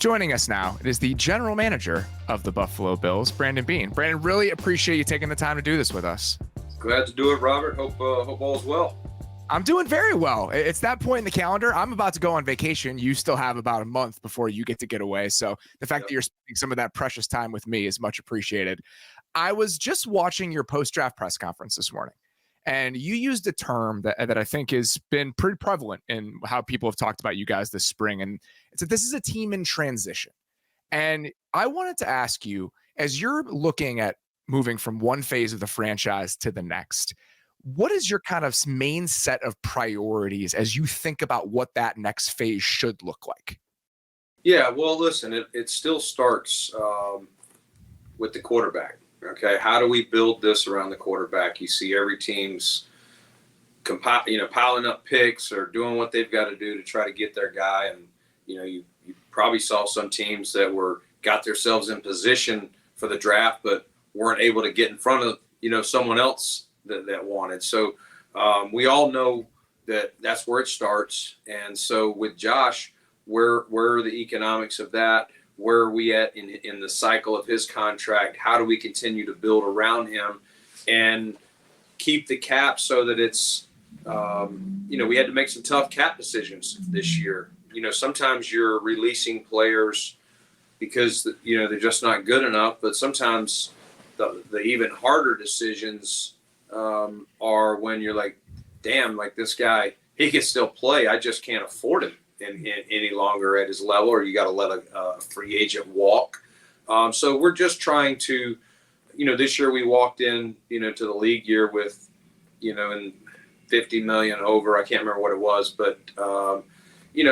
Joining us now is the general manager of the Buffalo Bills, Brandon Beane. Brandon, really appreciate you taking the time to do this with us. Glad to do it, Robert. Hope all's well. I'm doing very well. It's that point in the calendar. I'm about to go on vacation. You still have about a month before you get away. So the fact that you're spending some of that precious time with me is much appreciated. I was just watching your post-draft press conference this morning, and you used a term that I think has been pretty prevalent in how people have talked about you guys this spring. And it's that this is a team in transition. And I wanted to ask you, as you're looking at moving from one phase of the franchise to the next, what is your kind of main set of priorities as you think about what that next phase should look like? Yeah, well, listen, it still starts with the quarterback. Okay, how do we build this around the quarterback? You see every team's piling up picks or doing what they've got to do to try to get their guy. And, you probably saw some teams that got themselves in position for the draft, but weren't able to get in front of, someone else that wanted. So we all know that's where it starts. And so with Josh, where are the economics of that? Where are we at in the cycle of his contract? How do we continue to build around him and keep the cap so that it's, we had to make some tough cap decisions this year. Sometimes you're releasing players because, they're just not good enough, but sometimes the even harder decisions are when you're like, damn, like this guy, he can still play. I just can't afford him any longer at his level, or you got to let a free agent walk. So we're just trying to, this year we walked in, to the league year with, and 50 million over, I can't remember what it was, but,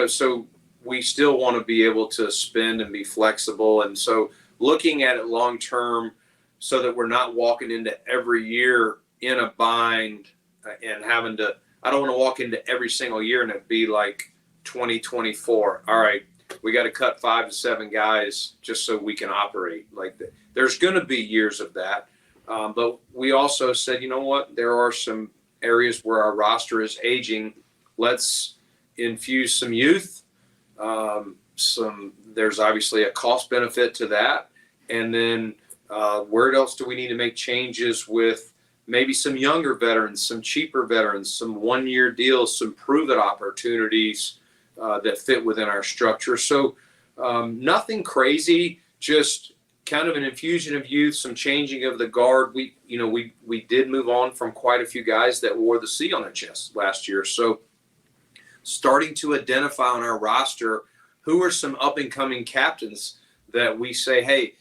so we still want to be able to spend and be flexible. And so looking at it long-term so that we're not walking into every year in a bind and having to, I don't want to walk into every single year and it be like 2024. All right, we got to cut 5 to 7 guys just so we can operate like that. There's going to be years of that. But we also said, you know what, there are some areas where our roster is aging. Let's infuse some youth. There's obviously a cost benefit to that. And then where else do we need to make changes with maybe some younger veterans, some cheaper veterans, some one-year deals, some prove-it opportunities that fit within our structure. So nothing crazy, just kind of an infusion of youth, some changing of the guard. We did move on from quite a few guys that wore the C on their chest last year. So starting to identify on our roster who are some up-and-coming captains that we say, hey,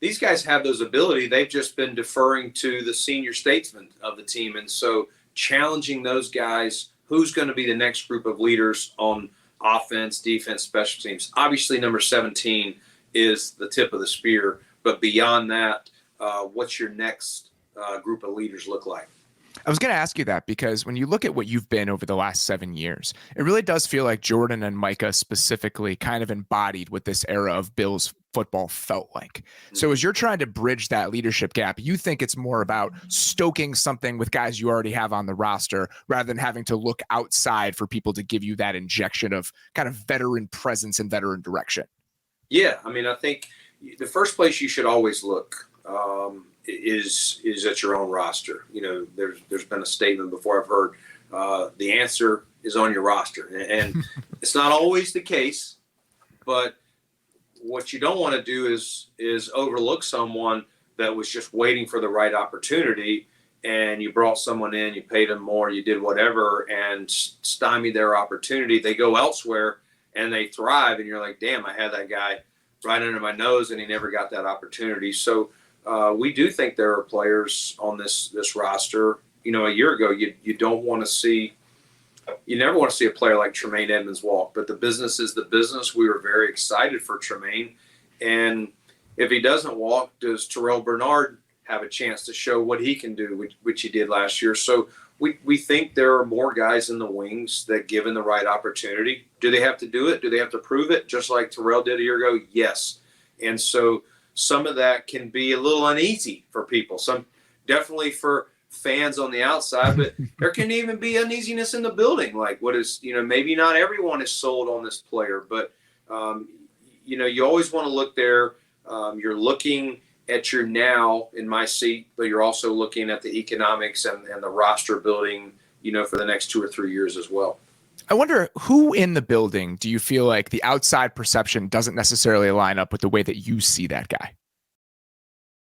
these guys have those ability. They've just been deferring to the senior statesmen of the team. And so challenging those guys, who's going to be the next group of leaders on offense, defense, special teams. Obviously, number 17 is the tip of the spear. But beyond that, what's your next group of leaders look like? I was going to ask you that because when you look at what you've been over the last 7 years, it really does feel like Jordan and Micah specifically kind of embodied what this era of Bills football felt like. So as you're trying to bridge that leadership gap, you think it's more about stoking something with guys you already have on the roster rather than having to look outside for people to give you that injection of kind of veteran presence and veteran direction. Yeah, I mean, I think the first place you should always look is at your own roster. There's been a statement before I've heard, the answer is on your roster. And it's not always the case, but what you don't want to do is overlook someone that was just waiting for the right opportunity, and you brought someone in, you paid them more, you did whatever, and stymie their opportunity. They go elsewhere and they thrive, and you're like, damn, I had that guy right under my nose and he never got that opportunity. So we do think there are players on this roster. A year ago, you never want to see a player like Tremaine Edmonds walk, but the business is the business. We were very excited for Tremaine. And if he doesn't walk, does Terrell Bernard have a chance to show what he can do, which he did last year? So we think there are more guys in the wings that, given the right opportunity, do they have to do it? Do they have to prove it? Just like Terrell did a year ago? Yes. And so some of that can be a little uneasy for people. Some definitely for fans on the outside, but there can even be uneasiness in the building. Like, what is, maybe not everyone is sold on this player, but you always want to look there. You're looking at your now in my seat, but you're also looking at the economics and the roster building, for the next 2 or 3 years as well. I wonder who in the building do you feel like the outside perception doesn't necessarily line up with the way that you see that guy?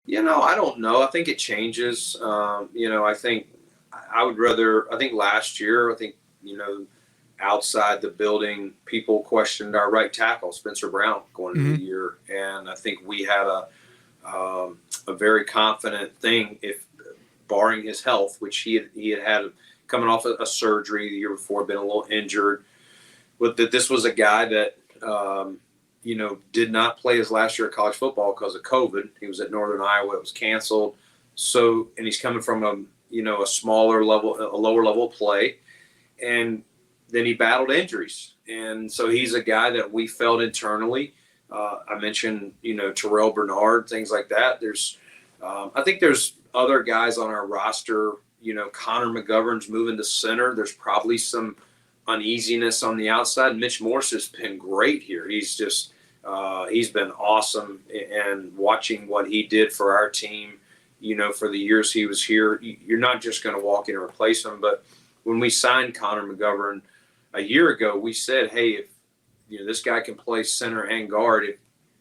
I don't know. I think it changes. I think I think last year, outside the building, people questioned our right tackle, Spencer Brown, going into the year. And I think we had a very confident thing, if barring his health, which he had coming off a surgery the year before, been a little injured, but that this was a guy that, did not play his last year of college football because of COVID. He was at Northern Iowa. It was canceled. So, and he's coming from a smaller level, a lower level of play. And then he battled injuries. And so he's a guy that we felt internally. I mentioned, Terrell Bernard, things like that. I think there's other guys on our roster. Connor McGovern's moving to center. There's probably some uneasiness on the outside. Mitch Morse has been great here. He's been awesome. And watching what he did for our team, for the years he was here, you're not just going to walk in and replace him. But when we signed Connor McGovern a year ago, we said, hey, if this guy can play center and guard,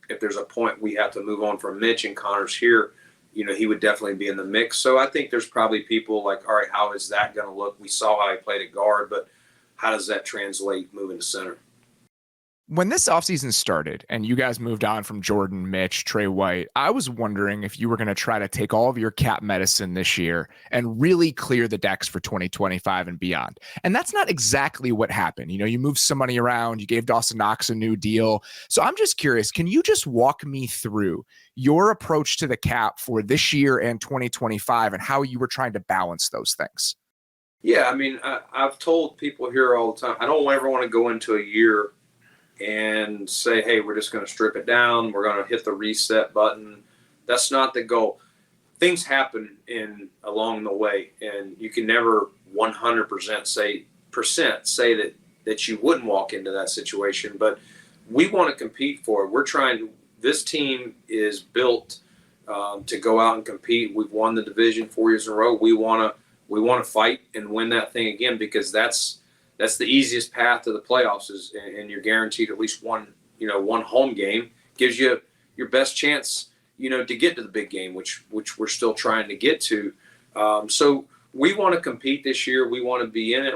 if there's a point we have to move on from Mitch and Connor's here, he would definitely be in the mix. So I think there's probably people like, all right, how is that going to look? We saw how he played at guard, but how does that translate moving to center? When this offseason started and you guys moved on from Jordan, Mitch, Trey White, I was wondering if you were going to try to take all of your cap medicine this year and really clear the decks for 2025 and beyond. And that's not exactly what happened. You moved some money around, you gave Dawson Knox a new deal. So I'm just curious, can you just walk me through your approach to the cap for this year and 2025 and how you were trying to balance those things? Yeah, I've told people here all the time, I don't ever want to go into a year and say, hey, we're just going to strip it down. We're going to hit the reset button. That's not the goal. Things happen along the way, and you can never 100% say that you wouldn't walk into that situation. But we want to compete for it. This team is built to go out and compete. We've won the division 4 years in a row. We want to fight and win that thing again, because that's the easiest path to the playoffs and you're guaranteed at least one home game. Gives you your best chance, to get to the big game, which we're still trying to get to. So we want to compete this year. We want to be in it.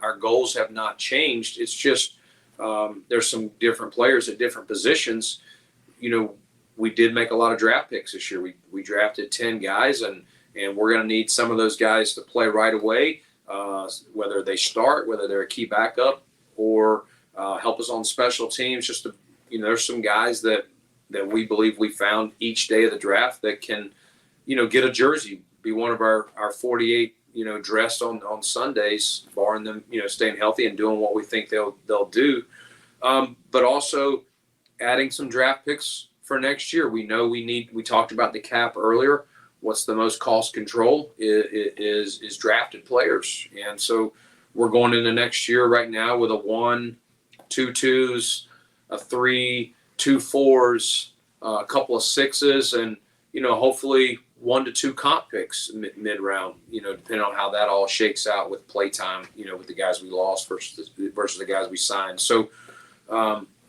Our goals have not changed. It's just there's some different players at different positions. We did make a lot of draft picks this year. We drafted 10 guys, and we're going to need some of those guys to play right away. Whether they start, whether they're a key backup, or help us on special teams. Just to, there's some guys that we believe we found each day of the draft that can, get a jersey, be one of our 48, dressed on Sundays, barring them, staying healthy and doing what we think they'll do. But also adding some draft picks for next year. We know we talked about the cap earlier. What's the most cost control is drafted players. And so we're going into next year right now with a 1, 2 2s, a 3, 2 4s, a couple of 6s, and, hopefully 1 to 2 comp picks mid round, depending on how that all shakes out with play time, with the guys we lost versus the guys we signed. So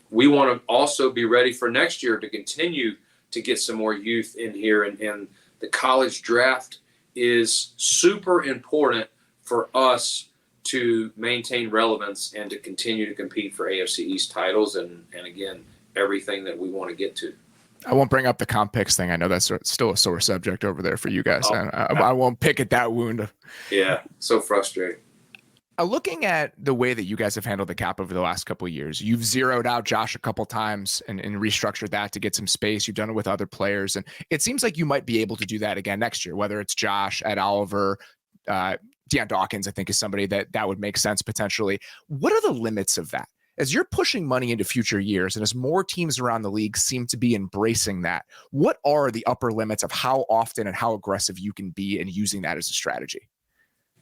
we want to also be ready for next year to continue to get some more youth in here, and the college draft is super important for us to maintain relevance and to continue to compete for AFC East titles and again, everything that we want to get to. I won't bring up the comp picks thing. I know that's still a sore subject over there for you guys. I won't pick at that wound. Yeah, so frustrating. Looking at the way that you guys have handled the cap over the last couple of years, you've zeroed out Josh a couple times and restructured that to get some space. You've done it with other players, and it seems like you might be able to do that again next year, whether it's Josh, Ed Oliver, Deion Dawkins, I think is somebody that would make sense potentially. What are the limits of that? As you're pushing money into future years and as more teams around the league seem to be embracing that, what are the upper limits of how often and how aggressive you can be in using that as a strategy?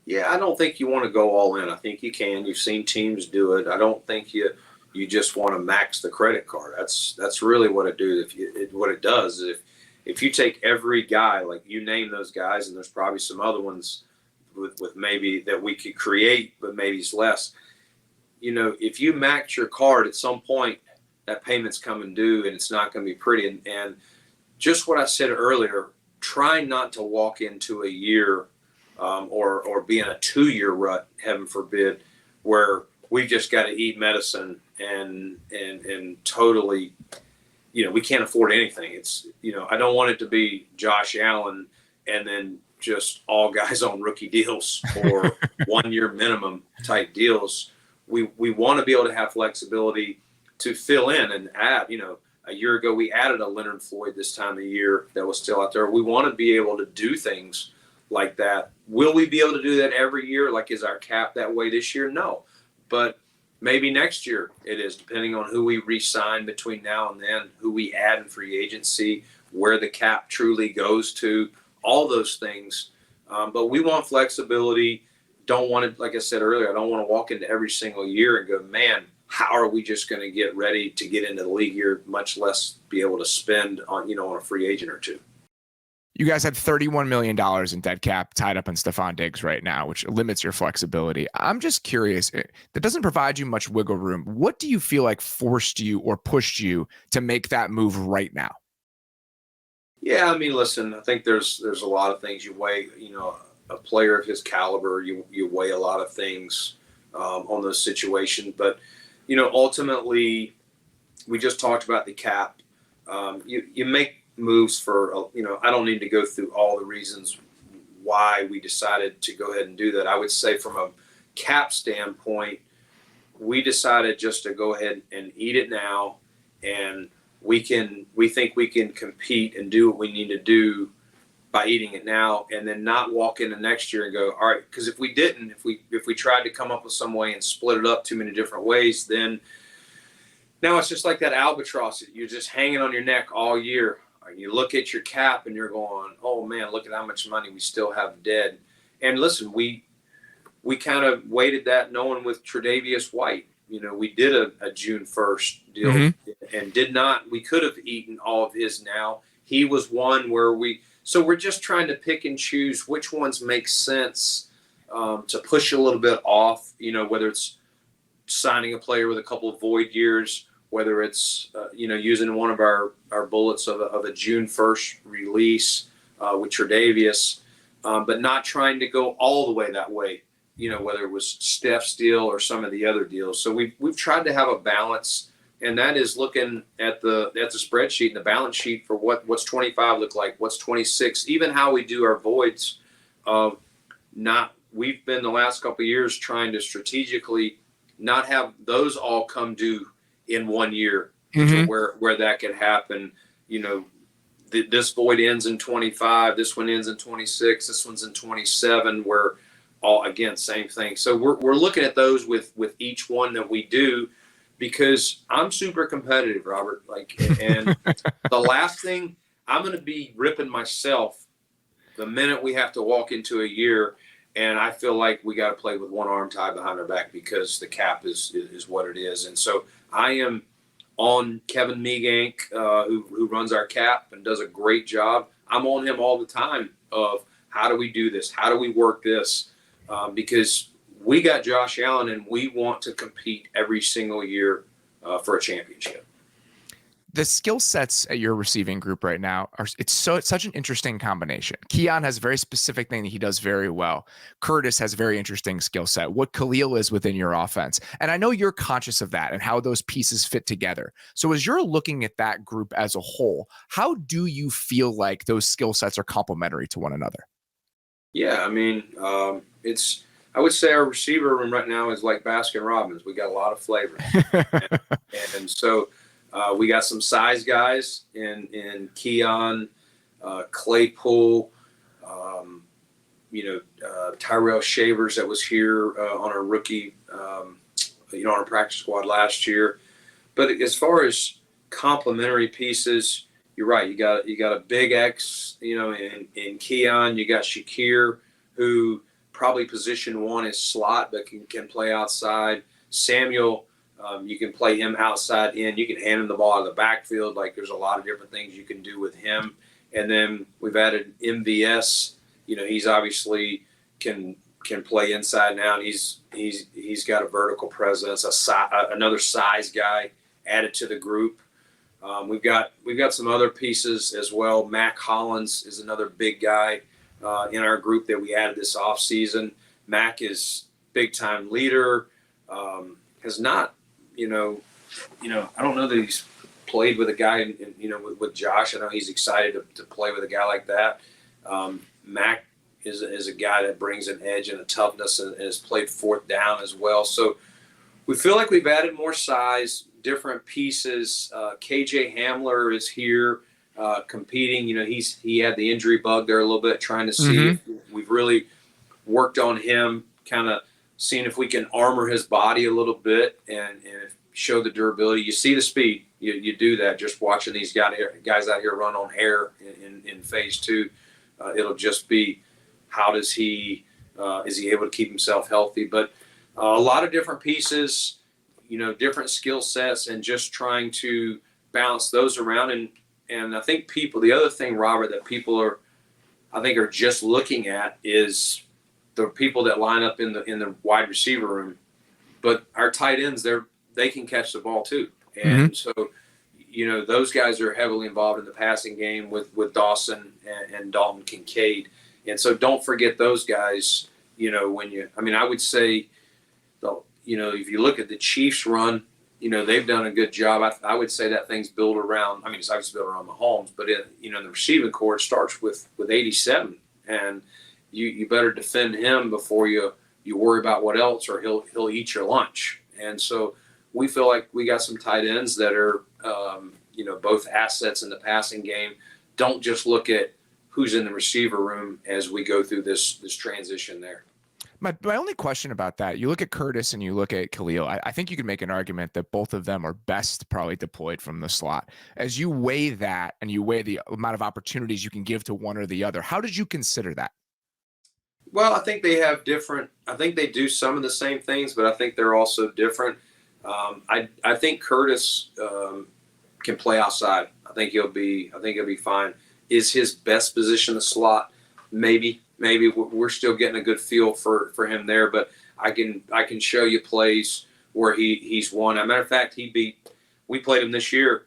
Yeah, I don't think you want to go all in. I think you can. You've seen teams do it. I don't think you you just want to max the credit card. That's really what it do. What it does is if you take every guy, like you name those guys, and there's probably some other ones with maybe that we could create, but maybe it's less. If you max your card at some point, that payment's coming due, and it's not going to be pretty. And just what I said earlier, try not to walk into a year or be in a 2-year rut, heaven forbid, where we've just got to eat medicine and totally, we can't afford anything. It's, I don't want it to be Josh Allen and then just all guys on rookie deals or 1-year minimum type deals. We want to be able to have flexibility to fill in and add. A year ago we added a Leonard Floyd this time of year that was still out there. We want to be able to do things like that. Will we be able to do that every year? Like, is our cap that way this year? No. But maybe next year it is, depending on who we re-sign between now and then, who we add in free agency, where the cap truly goes to, all those things. But we want flexibility. Don't want to, like I said earlier, I don't want to walk into every single year and go, man, how are we just going to get ready to get into the league here, much less be able to spend on, on a free agent or two. You guys had $31 million in dead cap tied up in Stefon Diggs right now, which limits your flexibility. I'm just curious, that doesn't provide you much wiggle room. What do you feel like forced you or pushed you to make that move right now? Yeah, I mean, listen, I think there's a lot of things you weigh, a player of his caliber, you weigh a lot of things on those situations. But, ultimately, we just talked about the cap. You make moves for, I don't need to go through all the reasons why we decided to go ahead and do that. I would say from a cap standpoint, we decided just to go ahead and eat it now, and we think we can compete and do what we need to do by eating it now, and then not walk into next year and go, all right, because if we didn't, if we tried to come up with some way and split it up too many different ways, then now it's just like that albatross. You're just hanging on your neck all year. You look at your cap and you're going, oh man, look at how much money we still have dead. And listen, we kind of weighted that knowing with Tre'Davious White. We did a June 1st deal and we could have eaten all of his now. He was one where so we're just trying to pick and choose which ones make sense to push a little bit off, whether it's signing a player with a couple of void years, whether it's, using one of our bullets of a June 1st release with Tre'Davious, but not trying to go all the way that way, whether it was Steph's deal or some of the other deals. So we've tried to have a balance, and that is looking at the spreadsheet and the balance sheet for what's 25 look like, what's 26, even how we do our voids. We've been the last couple of years trying to strategically not have those all come due in 1 year, where that could happen. This void ends in 25, this one ends in 26, this one's in 27, where all, again, same thing. So we're looking at those with each one that we do, because I'm super competitive, Robert. And the last thing, I'm going to be ripping myself the minute we have to walk into a year and I feel like we got to play with one arm tied behind our back because the cap is what it is. And so I am on Kevin Meegank, who runs our cap and does a great job. I'm on him all the time of how do we do this? How do we work this? Because we got Josh Allen and we want to compete every single year for a championship. The skill sets at your receiving group right now it's such an interesting combination. Keon has a very specific thing that he does very well. Curtis has a very interesting skill set. What Khalil is within your offense. And I know you're conscious of that and how those pieces fit together. So as you're looking at that group as a whole, how do you feel like those skill sets are complementary to one another? Yeah, I mean, I would say our receiver room right now is like Baskin Robbins. We got a lot of flavor. and so we got some size guys in Keon, Claypool, Tyrell Shavers that was here on our rookie, on our practice squad last year. But as far as complementary pieces, you're right. You got a big X, in Keon. You got Shakir, who probably position one is slot, but can play outside. Samuel, You can play him outside in. You can hand him the ball out of the backfield. Like, there's a lot of different things you can do with him. And then we've added MVS. He's obviously can play inside and out. He's got a vertical presence, another size guy added to the group. We've got some other pieces as well. Mac Hollins is another big guy in our group that we added this offseason. Mac is big time leader. Has not, I don't know that he's played with a guy, with Josh. I know he's excited to play with a guy like that. Mac is a guy that brings an edge and a toughness and has played fourth down as well. So we feel like we've added more size, different pieces. KJ Hamler is here competing. He had the injury bug there a little bit, trying to see if we've really worked on him, kind of seeing if we can armor his body a little bit and show the durability. You see the speed. You do that just watching these guys out here run on air in phase 2. It'll just be, how does he is he able to keep himself healthy? But a lot of different pieces, different skill sets, and just trying to balance those around. And I think the other thing, Robert, that people are just looking at is the people that line up in the wide receiver room. But our tight ends, they can catch the ball too. And so, those guys are heavily involved in the passing game with Dawson and Dalton Kincaid. And so don't forget those guys, I would say, if you look at the Chiefs run, they've done a good job. I would say that thing's built around, it's obviously built around Mahomes, but the receiving core starts with 87, and you better defend him before you worry about what else, or he'll eat your lunch. And so we feel like we got some tight ends that are, both assets in the passing game. Don't just look at who's in the receiver room as we go through this transition there. My only question about that, you look at Curtis and you look at Khalil, I think you can make an argument that both of them are best probably deployed from the slot. As you weigh that and you weigh the amount of opportunities you can give to one or the other, how did you consider that? Well, I think they do some of the same things, but I think they're also different. I think Curtis can play outside. I think he'll be fine. Is his best position the slot? Maybe we're still getting a good feel for him there, but I can show you plays where he's won. As a matter of fact, we played him this year.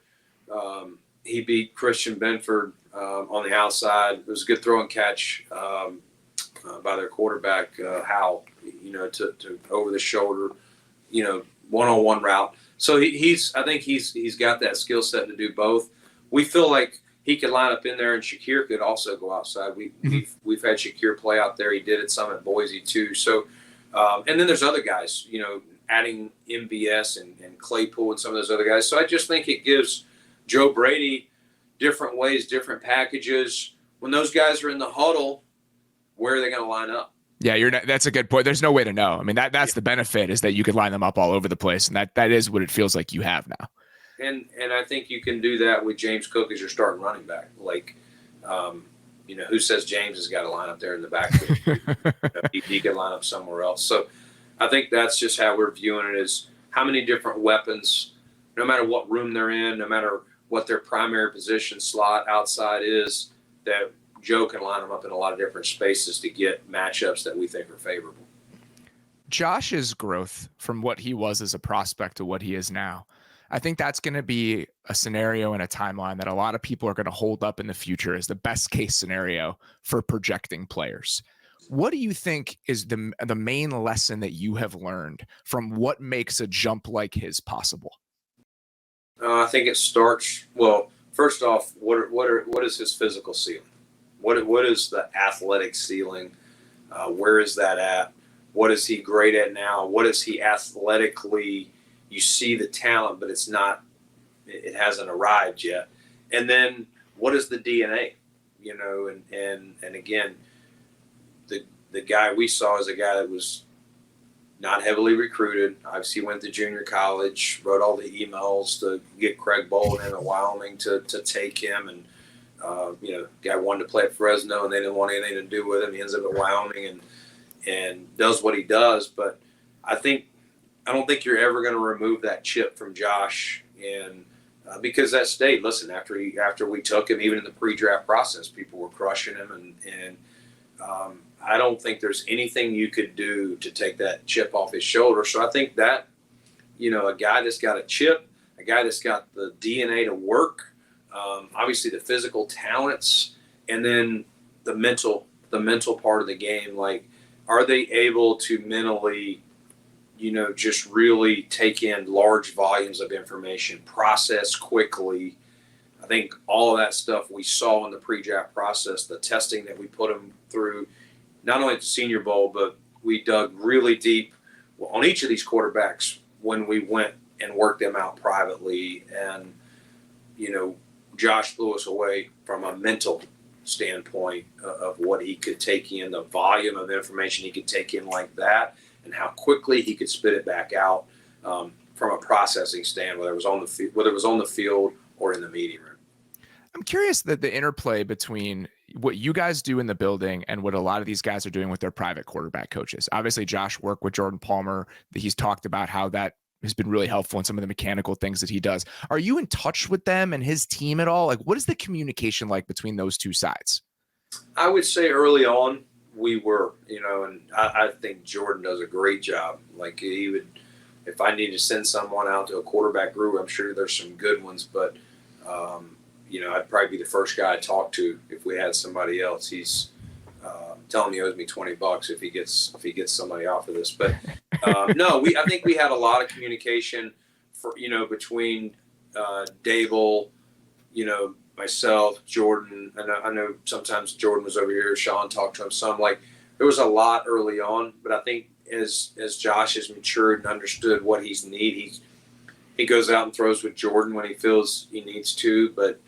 He beat Christian Benford on the outside. It was a good throw and catch by their quarterback, Howell, to over the shoulder, one-on-one route. So I think he's got that skill set to do both. We feel like he could line up in there, and Shakir could also go outside. We've had Shakir play out there. He did it some at Boise too. So, and then there's other guys, adding MVS and Claypool and some of those other guys. So I just think it gives Joe Brady different ways, different packages. When those guys are in the huddle, where are they going to line up? Yeah, that's a good point. There's no way to know. That's the benefit, is that you could line them up all over the place, and that is what it feels like you have now. And I think you can do that with James Cook as your starting running back. Like, who says James has got to line up there in the backfield? He could line up somewhere else. So I think that's just how we're viewing it, is how many different weapons, no matter what room they're in, no matter what their primary position slot outside is, that Joe can line them up in a lot of different spaces to get matchups that we think are favorable. Josh's growth from what he was as a prospect to what he is now, I think that's going to be a scenario and a timeline that a lot of people are going to hold up in the future as the best case scenario for projecting players. What do you think is the main lesson that you have learned from what makes a jump like his possible? I think it starts, well, first off, what is his physical ceiling? What is the athletic ceiling? Where is that at? What is he great at now? What is he athletically? You see the talent, but it hasn't arrived yet. And then what is the DNA? And again, the guy we saw is a guy that was not heavily recruited. Obviously went to junior college, wrote all the emails to get Craig Bolden in Wyoming to take him. And, guy wanted to play at Fresno and they didn't want anything to do with him. He ends up at Wyoming and does what he does. But I think I don't think you're ever going to remove that chip from Josh, and because that stayed. Listen, after we took him, even in the pre-draft process, people were crushing him, and I don't think there's anything you could do to take that chip off his shoulder. So I think that, a guy that's got a chip, a guy that's got the DNA to work, obviously the physical talents, and then the mental part of the game. Like, are they able to mentally, just really take in large volumes of information, process quickly? I think all of that stuff we saw in the pre-draft process, the testing that we put them through, not only at the Senior Bowl, but we dug really deep on each of these quarterbacks when we went and worked them out privately. And, Josh blew us away from a mental standpoint of what he could take in, the volume of information he could take in like that, and how quickly he could spit it back out from a processing stand, whether it was on the field or in the meeting room. I'm curious that the interplay between what you guys do in the building and what a lot of these guys are doing with their private quarterback coaches. Obviously, Josh worked with Jordan Palmer. He's talked about how that has been really helpful in some of the mechanical things that he does. Are you in touch with them and his team at all? Like, what is the communication like between those two sides? I would say early on we were, and I think Jordan does a great job. Like, he would, if I need to send someone out to a quarterback group, I'm sure there's some good ones, but I'd probably be the first guy I talk to if we had somebody else. He's telling me he owes me $20 if he gets somebody off of this. But no, I think we had a lot of communication between Dable, myself, Jordan. And I know sometimes Jordan was over here. Sean talked to him some. Like, there was a lot early on, but I think as Josh has matured and understood what he's need, he goes out and throws with Jordan when he feels he needs to. But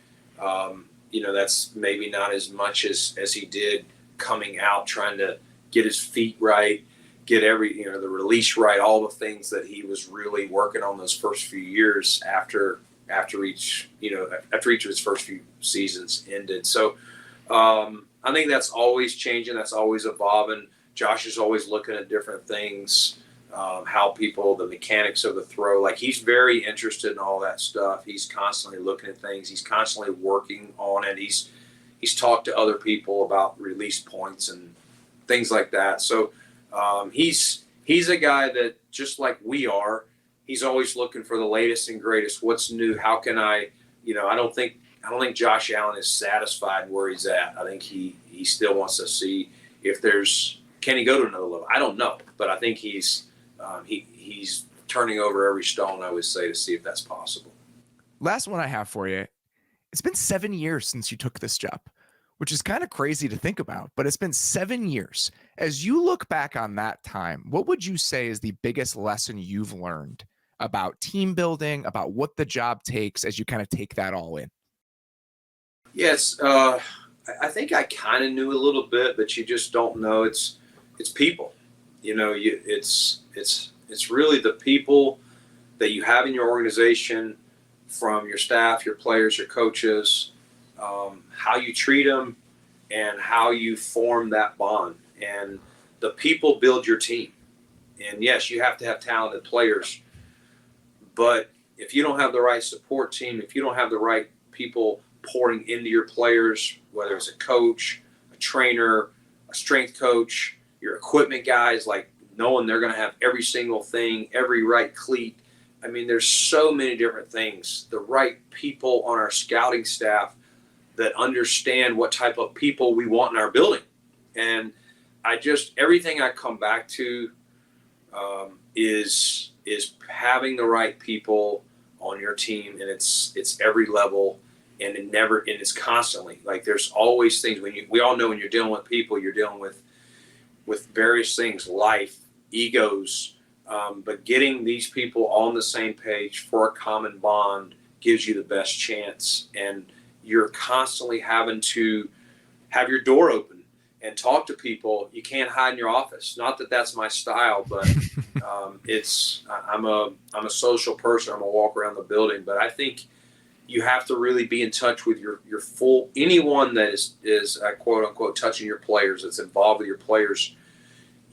that's maybe not as much as he did coming out, trying to get his feet right, get the release right, all the things that he was really working on those first few years after each of his first few seasons ended. So I think that's always changing. That's always evolving. Josh is always looking at different things, the mechanics of the throw. Like, he's very interested in all that stuff. He's constantly looking at things. He's constantly working on it. He's talked to other people about release points and things like that. So he's a guy that, just like we are, he's always looking for the latest and greatest. What's new? How can I don't think Josh Allen is satisfied where he's at. I think he still wants to see if can he go to another level? I don't know, but I think he's turning over every stone, I would say, to see if that's possible. Last one I have for you. It's been 7 years since you took this job, which is kind of crazy to think about, but it's been 7 years. As you look back on that time, what would you say is the biggest lesson you've learned about team building, about what the job takes as you kind of take that all in? Yes. I think I kind of knew a little bit, but you just don't know. It's people, it's really the people that you have in your organization, from your staff, your players, your coaches, how you treat them, and how you form that bond. And the people build your team. And yes, you have to have talented players, but if you don't have the right support team, if you don't have the right people pouring into your players, whether it's a coach, a trainer, a strength coach, your equipment guys, like knowing they're going to have every single thing, every right cleat. I mean, there's so many different things. The right people on our scouting staff that understand what type of people we want in our building. And everything I come back to is having the right people on your team, and it's every level, and it's constantly, like, there's always things we all know when you're dealing with people, you're dealing with various things, life, egos, but getting these people on the same page for a common bond gives you the best chance. And you're constantly having to have your door open and talk to people. You can't hide in your office. Not that that's my style, but I'm a social person. I'm gonna walk around the building, but I think you have to really be in touch with your anyone that is quote unquote touching your players, that's involved with your players.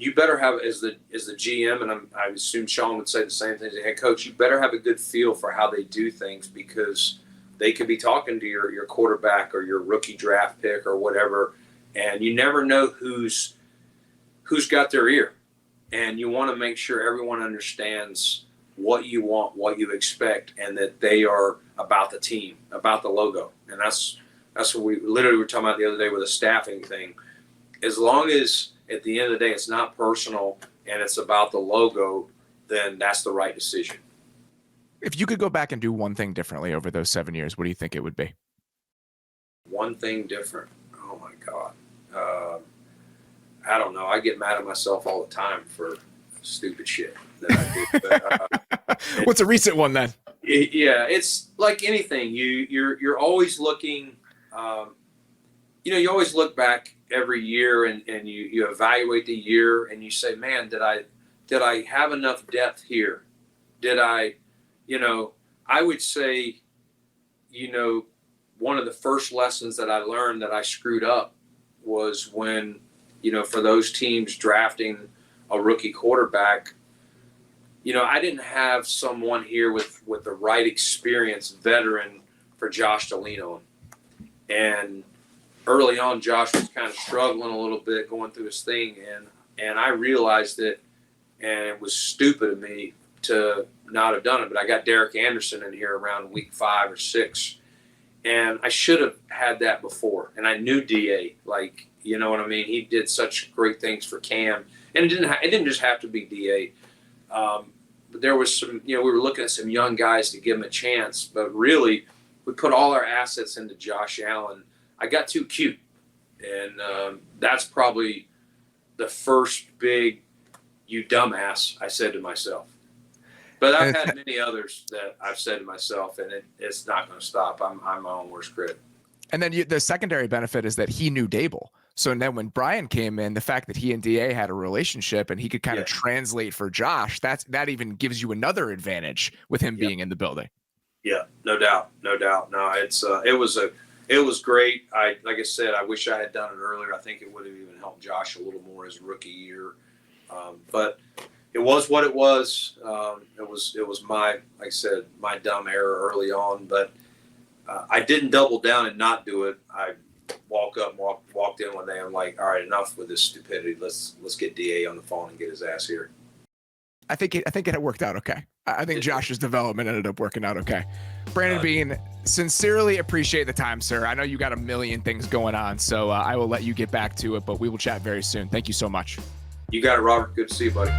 you better have, as the GM, and I assume Sean would say the same thing as the head coach, you better have a good feel for how they do things, because they could be talking to your quarterback or your rookie draft pick or whatever, and you never know who's got their ear. And you want to make sure everyone understands what you want, what you expect, and that they are about the team, about the logo. And that's what we literally were talking about the other day with a staffing thing. As long as at the end of the day it's not personal and it's about the logo, then that's the right decision. If you could go back and do one thing differently over those 7 years, what do you think it would be? One thing different. Oh my God. I don't know. I get mad at myself all the time for stupid shit that I do. But, what's a recent one then? Yeah, it's like anything. You're always looking. You always look back every year and you evaluate the year and you say, man, did I have enough depth here? Did I, I would say, one of the first lessons that I learned that I screwed up was when, for those teams drafting a rookie quarterback, I didn't have someone here with the right experience, veteran, for Josh to lean on. And early on, Josh was kind of struggling a little bit, going through his thing, and I realized it, and it was stupid of me to not have done it. But I got Derek Anderson in here around week 5 or 6, and I should have had that before. And I knew DA, like, you know what I mean? He did such great things for Cam, and it didn't just have to be DA. But there was some, we were looking at some young guys to give him a chance, but really we put all our assets into Josh Allen. I got too cute, and that's probably the first big "you dumbass" I said to myself. But I've had many others that I've said to myself, and it's not going to stop. I'm my own worst critic. And then the secondary benefit is that he knew Dable. So then when Brian came in, the fact that he and DA had a relationship and he could kind of translate for Josh, that even gives you another advantage with him being in the building. Yeah, no doubt. No, it was great. Like I said, I wish I had done it earlier. I think it would have even helped Josh a little more his rookie year. But it was what it was. It was my, like I said, my dumb error early on. But I didn't double down and not do it. I walked in one day. I'm like, all right, enough with this stupidity. Let's get DA on the phone and get his ass here. I think it worked out okay. I think Josh's development ended up working out okay. Brandon Beane, sincerely appreciate the time, sir. I know you got a million things going on, so I will let you get back to it, but we will chat very soon. Thank you so much. You got it, Robert. Good to see you, buddy.